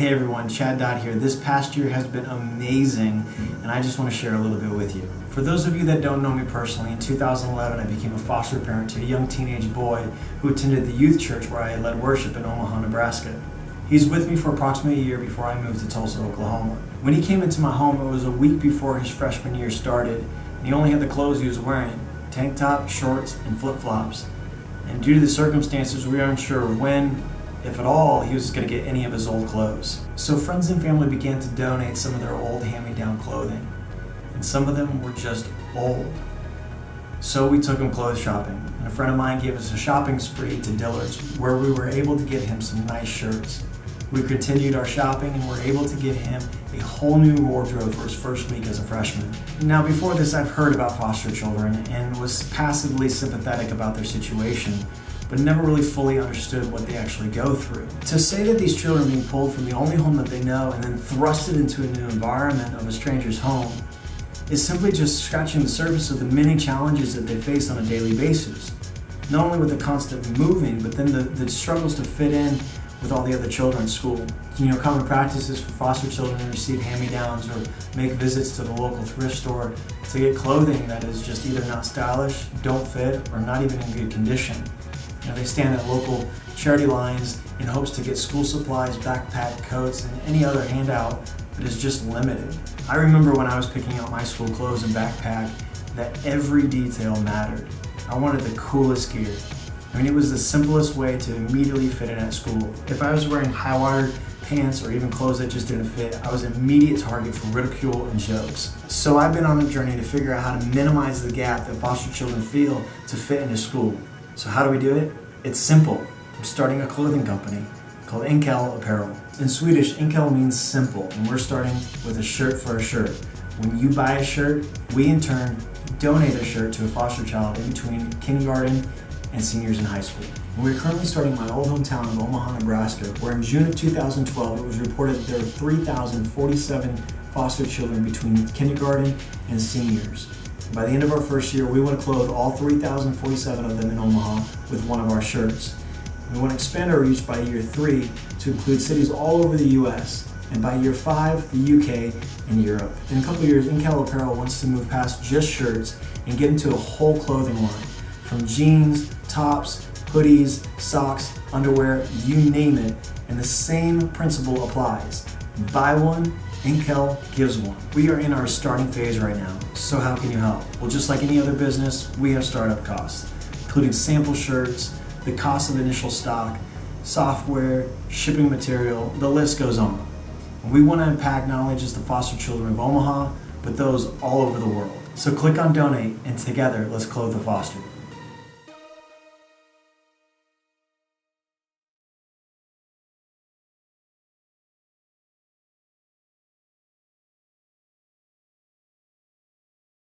Hey everyone, Chad Dodd here. This past year has been amazing, and I just want to share a little bit with you. For those of you that don't know me personally, in 2011 I became a foster parent to a young teenage boy who attended the youth church where I led worship in Omaha, Nebraska. He's with me for approximately a year before I moved to Tulsa, Oklahoma. When he came into my home, it was a week before his freshman year started, and he only had the clothes he was wearing: tank top, shorts, and flip-flops. And due to the circumstances, we aren't sure when, if at all, he was going to get any of his old clothes. So friends and family began to donate some of their old hand-me-down clothing, and some of them were just old. So we took him clothes shopping, and a friend of mine gave us a shopping spree to Dillard's where we were able to get him some nice shirts. We continued our shopping and were able to get him a whole new wardrobe for his first week as a freshman. Now before this, I've heard about foster children and was passively sympathetic about their situation, but never really fully understood what they actually go through. To say that these children are being pulled from the only home that they know and then thrusted into a new environment of a stranger's home is simply just scratching the surface of the many challenges that they face on a daily basis. Not only with the constant moving, but then the struggles to fit in with all the other children in school. Common practices for foster children to receive hand-me-downs or make visits to the local thrift store to get clothing that is just either not stylish, don't fit, or not even in good condition. They stand at local charity lines in hopes to get school supplies, backpack, coats, and any other handout that is just limited. I remember when I was picking out my school clothes and backpack that every detail mattered. I wanted the coolest gear. It was the simplest way to immediately fit in at school. If I was wearing high-watered pants or even clothes that just didn't fit, I was an immediate target for ridicule and jokes. So I've been on a journey to figure out how to minimize the gap that foster children feel to fit into school. So how do we do it? It's simple. I'm starting a clothing company called Enkel Apparel. In Swedish, Enkel means simple, and we're starting with a shirt for a shirt. When you buy a shirt, we in turn donate a shirt to a foster child in between kindergarten and seniors in high school. And we're currently starting in my old hometown of Omaha, Nebraska, where in June of 2012 it was reported that there were 3,047 foster children between kindergarten and seniors. By the end of our first year, we want to clothe all 3,047 of them in Omaha with one of our shirts. We want to expand our reach by year 3 to include cities all over the US, and by year 5, the UK and Europe. In a couple of years, Enkel Apparel wants to move past just shirts and get into a whole clothing line, from jeans, tops, hoodies, socks, underwear, you name it, and the same principle applies. Buy one, Enkel gives one. We are in our starting phase right now, so how can you help? Well, just like any other business, we have startup costs, including sample shirts, the cost of initial stock, software, shipping material, the list goes on. And we want to impact not only just the foster children of Omaha, but those all over the world. So click on donate, and together, let's clothe the foster.